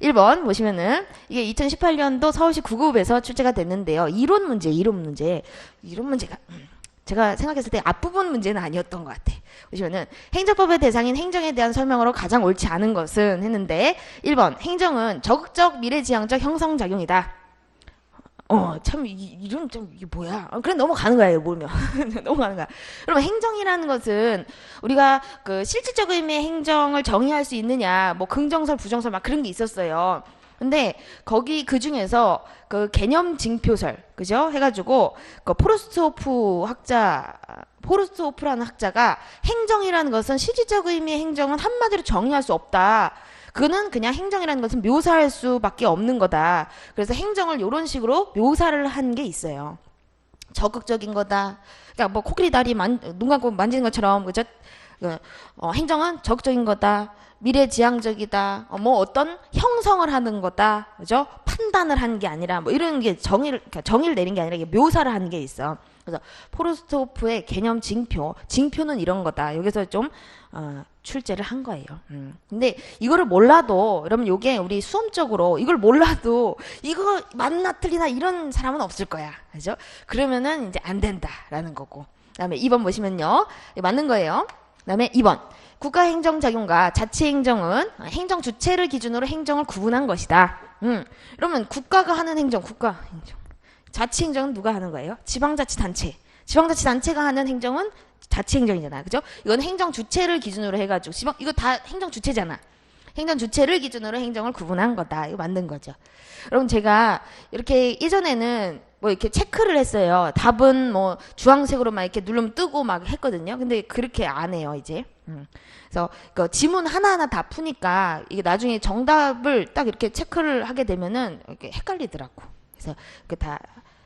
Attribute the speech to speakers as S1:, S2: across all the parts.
S1: 1번 보시면은 이게 2018년도 서울시 9급에서 출제가 됐는데요. 이론 문제가 제가 생각했을 때 앞부분 문제는 아니었던 것 같아. 보시면은 행정법의 대상인 행정에 대한 설명으로 가장 옳지 않은 것은 했는데 1번 행정은 적극적 미래지향적 형성작용이다. 참, 이런, 좀, 이게 뭐야. 그래, 넘어가는 거예요, 모르면. 넘어가는 거야. 그러면 행정이라는 것은 우리가 그 실질적 의미의 행정을 정의할 수 있느냐, 뭐 긍정설, 부정설 막 그런 게 있었어요. 근데 거기 그 중에서 그 개념 징표설, 그죠? 해가지고 그 포르스트호프라는 학자가 행정이라는 것은 실질적 의미의 행정은 한마디로 정의할 수 없다. 그는 그냥 행정이라는 것은 묘사할 수밖에 없는 거다. 그래서 행정을 이런 식으로 묘사를 한 게 있어요. 적극적인 거다. 그러니까 뭐 코끼리 다리 눈 감고 만지는 것처럼 그죠? 행정은 적극적인 거다. 미래지향적이다. 뭐 어떤 형성을 하는 거다. 그죠? 판단을 하는 게 아니라 뭐 이런 게 정의를 내린 게 아니라 이게 묘사를 하는 게 있어. 그래서 포르스트호프의 개념 징표는 이런 거다. 여기서 좀 출제를 한 거예요. 근데 이거를 몰라도 여러분 요게 우리 수험적으로 이걸 몰라도 이거 맞나 틀리나 이런 사람은 없을 거야. 그죠? 그러면은 이제 안 된다라는 거고. 그다음에 2번 보시면요. 맞는 거예요. 그다음에 2번. 국가행정작용과 자치행정은 행정 주체를 기준으로 행정을 구분한 것이다. 그러면 국가가 하는 행정, 국가행정. 자치행정은 누가 하는 거예요? 지방자치단체. 지방자치단체가 하는 행정은 자치행정이잖아. 그죠? 이건 행정 주체를 기준으로 해가지고 이거 다 행정 주체잖아. 행정 주체를 기준으로 행정을 구분한 거다. 이거 만든 거죠. 여러분 제가 이렇게 예전에는 뭐 이렇게 체크를 했어요. 답은 뭐 주황색으로 막 이렇게 누르면 뜨고 막 했거든요. 근데 그렇게 안 해요, 이제. 그래서 그 지문 하나하나 다 푸니까 이게 나중에 정답을 딱 이렇게 체크를 하게 되면은 이렇게 헷갈리더라고. 그래서 그 다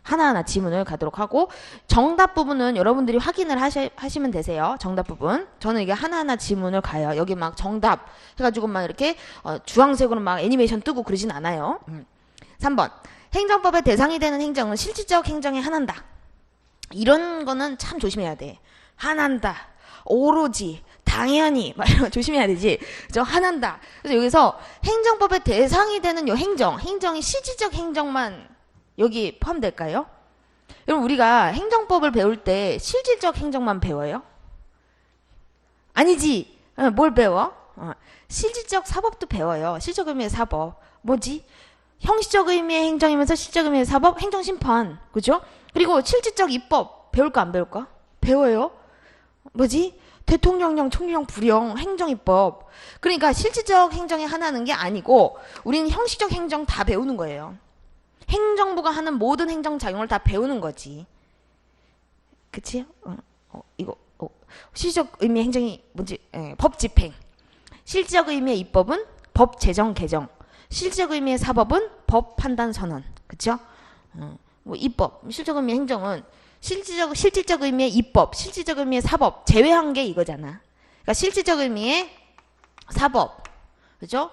S1: 하나하나 지문을 가도록 하고 정답 부분은 여러분들이 확인을 하시면 되세요. 정답 부분. 저는 이게 하나하나 지문을 가요. 여기 막 정답 해가지고 막 이렇게 주황색으로 막 애니메이션 뜨고 그러진 않아요. 3번. 행정법의 대상이 되는 행정은 실질적 행정에 한한다. 이런 거는 참 조심해야 돼. 한한다. 오로지. 당연히 막 이런 거 조심해야 되지. 그죠? 한한다. 그래서 여기서 행정법의 대상이 되는 요 행정이 실질적 행정만 여기 포함될까요? 여러분 우리가 행정법을 배울 때 실질적 행정만 배워요? 아니지. 뭘 배워? 실질적 사법도 배워요. 실질적 의미의 사법. 뭐지? 형식적 의미의 행정이면서 실질적 의미의 사법, 행정심판. 그죠? 그리고 실질적 입법 배울까 안 배울까? 배워요. 뭐지? 대통령령, 총리령, 부령, 행정입법. 그러니까 실질적 행정에 하나는 게 아니고 우리는 형식적 행정 다 배우는 거예요. 행정부가 하는 모든 행정작용을 다 배우는 거지. 그치? 실질적 의미의 행정이 뭔지, 법 집행. 실질적 의미의 입법은 법 제정 개정. 실질적 의미의 사법은 법 판단 선언. 그쵸? 뭐 입법, 실질적 의미의 행정은 실질적 의미의 입법, 실질적 의미의 사법 제외한 게 이거잖아. 그러니까 실질적 의미의 사법, 그죠?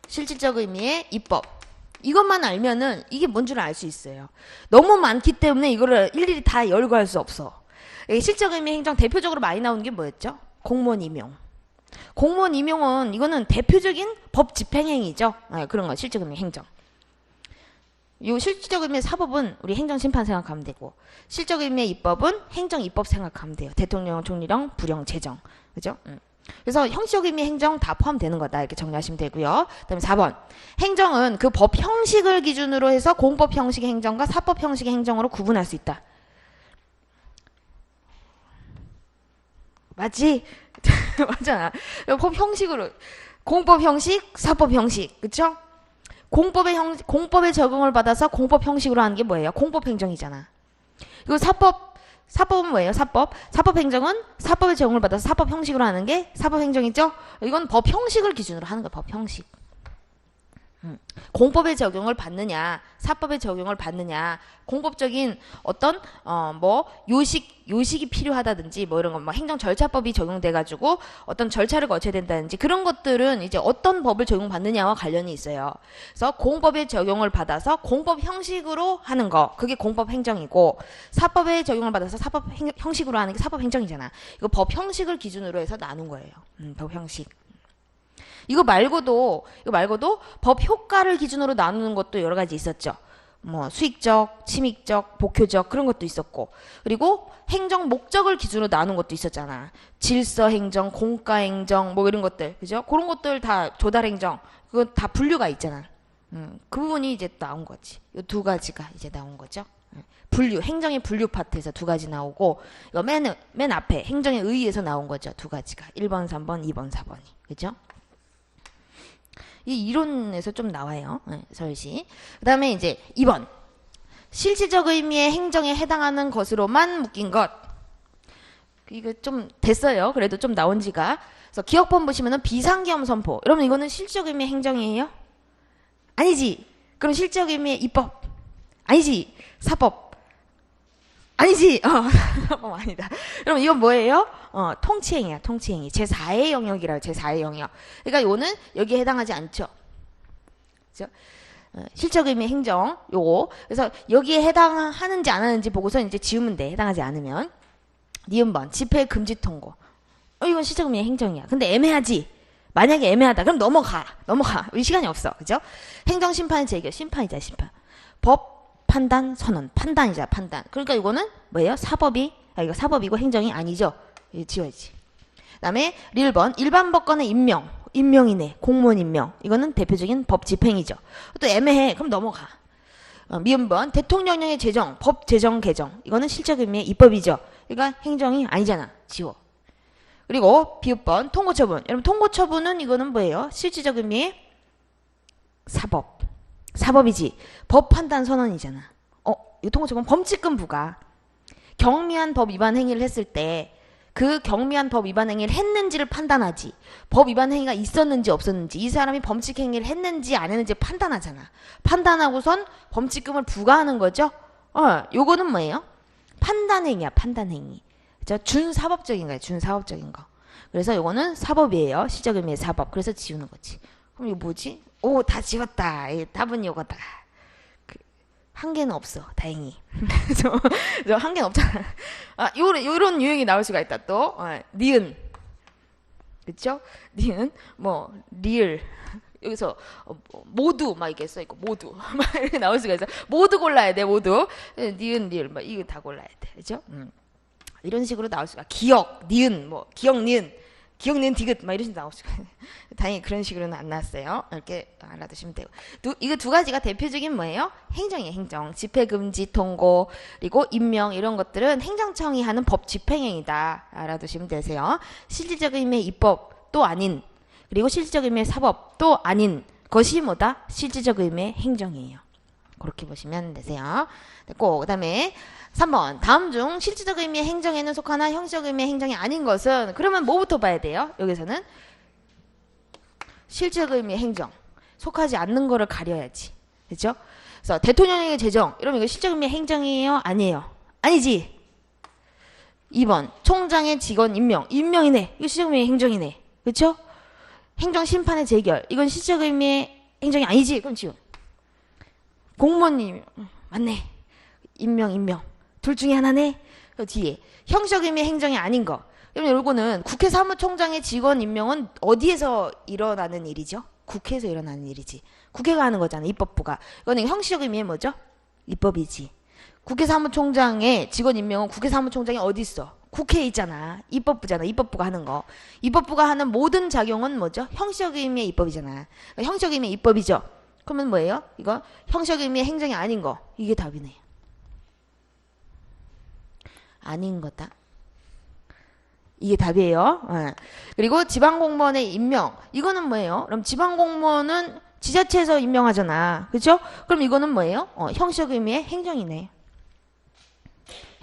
S1: 실질적 의미의 입법. 이것만 알면은 이게 뭔 줄 알 수 있어요. 너무 많기 때문에 이거를 일일이 다 열거할 수 없어. 실질적 의미의 행정 대표적으로 많이 나오는 게 뭐였죠? 공무원 임용. 공무원 임용은 이거는 대표적인 법 집행행위죠. 그런 거 실질적 의미의 행정. 요 실질적 의미의 사법은 우리 행정심판 생각하면 되고 실질적 의미의 입법은 행정입법 생각하면 돼요. 대통령, 총리령, 부령, 재정. 그죠? 그래서 형식적 의미의 행정 다 포함되는 거다. 이렇게 정리하시면 되고요. 그다음에 4번. 행정은 그 법 형식을 기준으로 해서 공법 형식의 행정과 사법 형식의 행정으로 구분할 수 있다. 맞지? 맞잖아. 법 형식으로 공법 형식, 사법 형식. 그쵸? 공법의 적용을 받아서 공법 형식으로 하는 게 뭐예요? 공법 행정이잖아. 이거 사법은 뭐예요? 사법 행정은 사법의 적용을 받아서 사법 형식으로 하는 게 사법 행정이죠? 이건 법 형식을 기준으로 하는 거야. 법 형식. 공법의 적용을 받느냐, 사법의 적용을 받느냐, 공법적인 어떤 뭐 요식이 필요하다든지 뭐 이런 거, 막 행정 절차법이 적용돼 가지고 어떤 절차를 거쳐야 된다든지 그런 것들은 이제 어떤 법을 적용받느냐와 관련이 있어요. 그래서 공법의 적용을 받아서 공법 형식으로 하는 거, 그게 공법 행정이고, 사법의 적용을 받아서 사법 형식으로 하는 게 사법 행정이잖아. 이거 법 형식을 기준으로 해서 나눈 거예요. 법 형식. 이거 말고도 법 효과를 기준으로 나누는 것도 여러 가지 있었죠. 뭐 수익적, 침익적, 복효적 그런 것도 있었고, 그리고 행정 목적을 기준으로 나눈 것도 있었잖아. 질서 행정, 공가 행정 뭐 이런 것들, 그죠? 그런 것들 다 조달 행정, 그건 다 분류가 있잖아. 그 부분이 이제 나온 거지. 이 두 가지가 이제 나온 거죠. 분류, 행정의 분류 파트에서 두 가지 나오고, 이거 맨 앞에 행정에 의해서 나온 거죠. 두 가지가. 1번, 3번, 2번, 4번이. 그죠? 이 이론에서 좀 나와요. 서울시. 그 다음에 이제 2번. 실질적 의미의 행정에 해당하는 것으로만 묶인 것. 이거 좀 됐어요. 그래도 좀 나온 지가. 그래서 기억본 보시면은 비상계엄 선포. 여러분 이거는 실질적 의미의 행정이에요? 아니지. 그럼 실질적 의미의 입법? 아니지. 사법? 아니지. 사법 아니다. 여러분 이건 뭐예요? 통치행위야. 통치행위. 제4의 영역이라고. 제4의 영역. 그러니까 이거는 여기에 해당하지 않죠. 그렇죠? 실적 의미의 행정 요거. 그래서 여기에 해당하는지 안 하는지 보고서 이제 지우면 돼. 해당하지 않으면. 니은번 집회 금지 통고. 이건 실적 의미의 행정이야. 근데 애매하지. 만약에 애매하다. 그럼 넘어가. 우리 시간이 없어. 그죠? 행정 심판의 재결. 심판이자 심판. 법 판단 선언. 판단이자 판단. 그러니까 이거는 뭐예요? 이거 사법이고 행정이 아니죠. 이거 지워야지. 그다음에 1번 일반 법관의 임명이네. 공무원 임명. 이거는 대표적인 법 집행이죠. 또 애매해. 그럼 넘어가. 미음번 대통령령의 제정, 법 제정 개정. 이거는 실적 의미의 입법이죠. 그러니까 행정이 아니잖아. 지워. 그리고 비읍번 통고처분. 여러분 통고처분은 이거는 뭐예요? 실질적 의미의 사법이지. 법 판단 선언이잖아. 이거 통고처분 범칙금 부과. 경미한 법 위반 행위를 했을 때 그 경미한 법 위반 행위를 했는지를 판단하지. 법 위반 행위가 있었는지 없었는지, 이 사람이 범칙 행위를 했는지 안 했는지 판단하잖아. 판단하고선 범칙금을 부과하는 거죠. 요거는 뭐예요? 판단 행위야. 판단 행위. 그죠? 준사법적인 거예요. 준사법적인 거. 그래서 요거는 사법이에요. 시적 의미의 사법. 그래서 지우는 거지. 그럼 이거 뭐지? 오, 다 지웠다. 답은 요거다. 한 개는 없어. 다행히. 저 한 개는 없잖아. 요런 유형이 나올 수가 있다. 또 니은. 그쵸? 니은 뭐 리을. 여기서 모두 막 이렇게 써 있고 모두 막 이렇게 나올 수가 있어. 모두 골라야 돼. 모두. 니은 리을 막 이거 다 골라야 돼. 그죠? 이런 식으로 나올 수가. 기억, 니은, 뭐 기억, 니은, 디귿 막 이런 식으로 나올 수가. 다행히 그런 식으로는 안 나왔어요. 이렇게 알아두시면 되고. 이거 두 가지가 대표적인 뭐예요? 행정이에요. 행정. 집회금지 통고, 그리고 임명 이런 것들은 행정청이 하는 법 집행행위다. 알아두시면 되세요. 실질적 의미의 입법도 아닌, 그리고 실질적 의미의 사법도 아닌 것이 뭐다? 실질적 의미의 행정이에요. 그렇게 보시면 되세요. 됐고, 그 다음에 3번. 다음 중 실질적 의미의 행정에는 속하나 형식적 의미의 행정이 아닌 것은, 그러면 뭐부터 봐야 돼요? 여기서는 실질적 의미의 행정. 속하지 않는 거를 가려야지. 그죠? 그래서 대통령의 제정. 이러면 이거 실질적 의미의 행정이에요? 아니에요? 아니지. 2번. 총장의 직원 임명. 임명이네. 이거 실질적 의미의 행정이네. 그쵸? 행정 심판의 재결. 이건 실질적 의미의 행정이 아니지. 그럼 지금. 공무원님. 맞네. 임명. 둘 중에 하나네. 그 뒤에 형식 의미의 행정이 아닌 거. 여러분 요거는 국회 사무총장의 직원 임명은 어디에서 일어나는 일이죠? 국회에서 일어나는 일이지. 국회가 하는 거잖아. 입법부가. 이거는 형식 의미의 뭐죠? 입법이지. 국회 사무총장의 직원 임명은 국회 사무총장이 어디 있어? 국회에 있잖아. 입법부잖아. 입법부가 하는 거. 입법부가 하는 모든 작용은 뭐죠? 형식 의미의 입법이잖아. 형식 의미의 입법이죠. 그러면 뭐예요? 이거 형식 의미의 행정이 아닌 거. 이게 답이네. 아닌 거다. 이게 답이에요. 그리고 지방공무원의 임명. 이거는 뭐예요? 그럼 지방공무원은 지자체에서 임명하잖아. 그죠? 그럼 이거는 뭐예요? 형식 의미의 행정이네.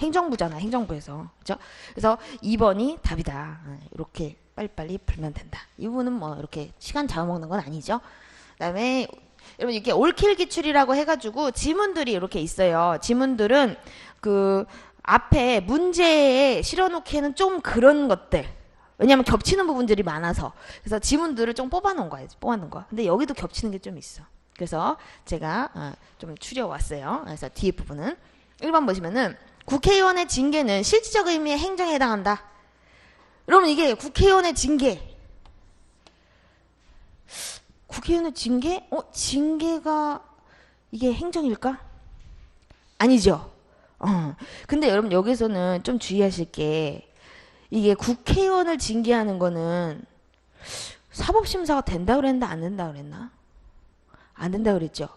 S1: 행정부잖아. 행정부에서. 그죠? 그래서 2번이 답이다. 이렇게 빨리빨리 풀면 된다. 이 부분은 뭐 이렇게 시간 잡아먹는 건 아니죠. 그 다음에 여러분 이렇게 올킬 기출이라고 해가지고 지문들이 이렇게 있어요. 지문들은 그 앞에 문제에 실어놓기에는 좀 그런 것들. 왜냐하면 겹치는 부분들이 많아서. 그래서 지문들을 좀 뽑아놓은 거예요. 뽑아놓은 거. 근데 여기도 겹치는 게 좀 있어. 그래서 제가 좀 추려왔어요. 그래서 뒤에 부분은 1번 보시면은 국회의원의 징계는 실질적 의미의 행정에 해당한다. 여러분 이게 국회의원의 징계. 국회의원의 징계? 징계가 이게 행정일까? 아니죠. 근데 여러분 여기서는 좀 주의하실 게 이게 국회의원을 징계하는 거는 사법심사가 된다 그랬나 안 된다 그랬나? 안 된다 그랬죠.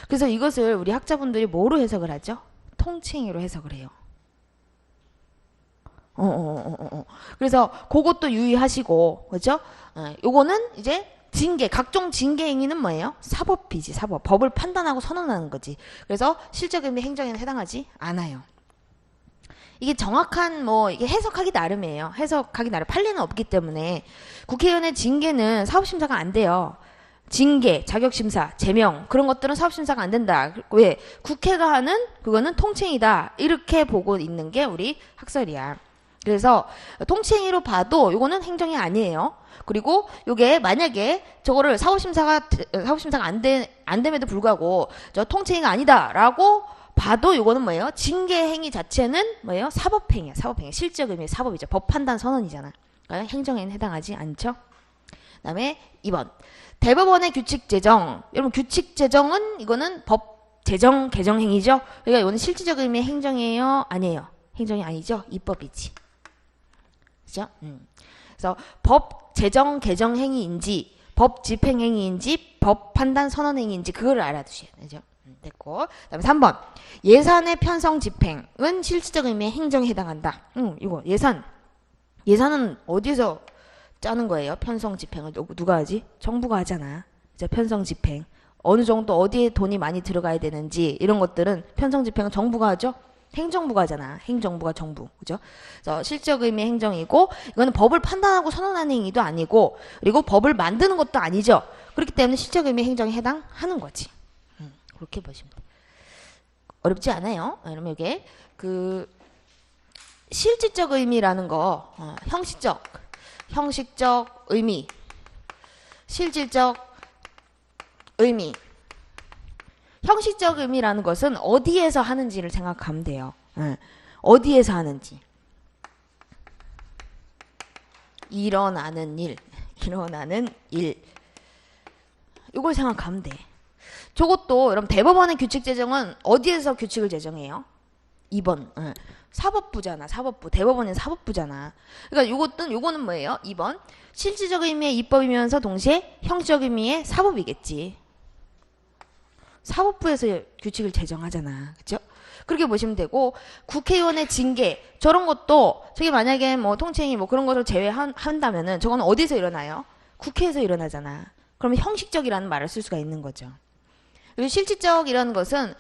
S1: 그래서 이것을 우리 학자분들이 뭐로 해석을 하죠? 통칭의로 해석을 해요. 그래서 그것도 유의하시고, 그죠? 요거는 이제 징계, 각종 징계 행위는 뭐예요? 사법이지, 사법. 법을 판단하고 선언하는 거지. 그래서 실적 의미 행정에는 해당하지 않아요. 이게 정확한 이게 해석하기 나름이에요. 해석하기 나름. 판례는 없기 때문에 국회의원의 징계는 사법심사가 안 돼요. 징계, 자격심사, 제명 그런 것들은 사법심사가 안 된다. 왜? 국회가 하는 그거는 통칭이다. 이렇게 보고 있는 게 우리 학설이야. 그래서 통칭의로 봐도 이거는 행정이 아니에요. 그리고 요게 만약에 저거를 사법심사가 안 됨에도 불구하고 저 통칭의가 아니다라고 봐도 요거는 뭐예요? 징계 행위 자체는 뭐예요? 사법행위야. 사법행위. 실적 의미의 사법이죠. 법 판단 선언이잖아. 그러니까 행정에는 해당하지 않죠. 그다음에 2번. 대법원의 규칙 제정. 여러분 규칙 제정은 이거는 법 제정 개정 행위죠. 그러니까 이거는 실질적 의미의 행정이에요? 아니에요. 행정이 아니죠. 입법이지. 그죠? 그래서 법 제정 개정 행위인지 법 집행 행위인지 법 판단 선언 행위인지 그거를 알아두셔야 되죠. 됐고. 그다음에 3번. 예산의 편성 집행은 실질적 의미의 행정에 해당한다. 이거 예산은 어디서 짜는 거예요? 편성 집행을 누가 하지? 정부가 하잖아. 이제 편성 집행. 어느 정도 어디에 돈이 많이 들어가야 되는지 이런 것들은 편성 집행은 정부가 하죠. 행정부가 하잖아. 행정부가 정부. 그죠? 그래서 실적 의미의 행정이고 이거는 법을 판단하고 선언하는 행위도 아니고 그리고 법을 만드는 것도 아니죠. 그렇기 때문에 실적 의미의 행정에 해당하는 거지. 그렇게 보시면 돼요. 어렵지 않아요. 그러면 이게 그 실질적 의미라는 거 형식적 의미 실질적 의미 형식적 의미라는 것은 어디에서 하는지를 생각하면 돼요. 어디에서 하는지 일어나는 일 이걸 생각하면 돼. 저것도 여러분 대법원의 규칙 제정은 어디에서 규칙을 제정해요? 2번 사법부잖아. 사법부. 대법원은 사법부잖아. 그러니까 요거는 뭐예요? 2번 실질적 의미의 입법이면서 동시에 형식적 의미의 사법이겠지. 사법부에서 규칙을 제정하잖아. 그죠? 그렇게 보시면 되고 국회의원의 징계 저런 것도 저게 만약에 통칭이 그런 것을 제외한다면은 저거는 어디서 일어나요? 국회에서 일어나잖아. 그러면 형식적이라는 말을 쓸 수가 있는 거죠. 그리고 실질적이라는 것은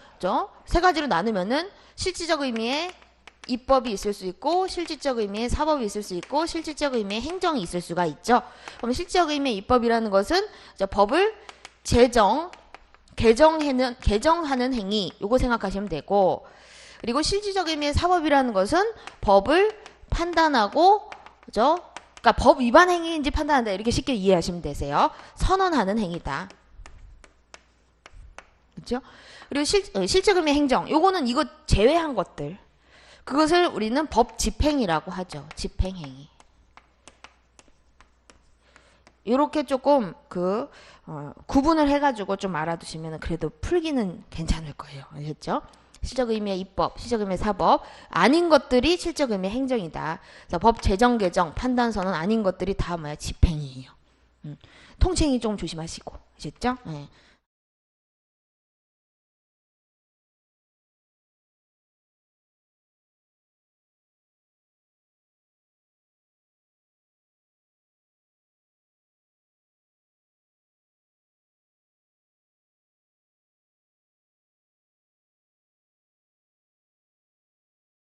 S1: 세 가지로 나누면은 실질적 의미의 입법이 있을 수 있고 실질적 의미의 사법이 있을 수 있고 실질적 의미의 행정이 있을 수가 있죠. 그럼 실질적 의미의 입법이라는 것은 법을 개정하는 행위 요거 생각하시면 되고 그리고 실질적 의미의 사법이라는 것은 법을 판단하고 그러니까 법 위반 행위인지 판단한다 이렇게 쉽게 이해하시면 되세요. 선언하는 행위다. 그렇죠? 그리고 실적 의미의 행정 요거는 이거 제외한 것들 그것을 우리는 법 집행이라고 하죠. 집행행위. 요렇게 조금 구분을 해가지고 좀 알아두시면 그래도 풀기는 괜찮을 거예요. 아셨죠? 실적 의미의 입법, 실적 의미의 사법 아닌 것들이 실적 의미의 행정이다. 그래서 법 제정 개정 판단 선언 아닌 것들이 다 집행이에요. 통칭이 좀 조심하시고 아셨죠? 네.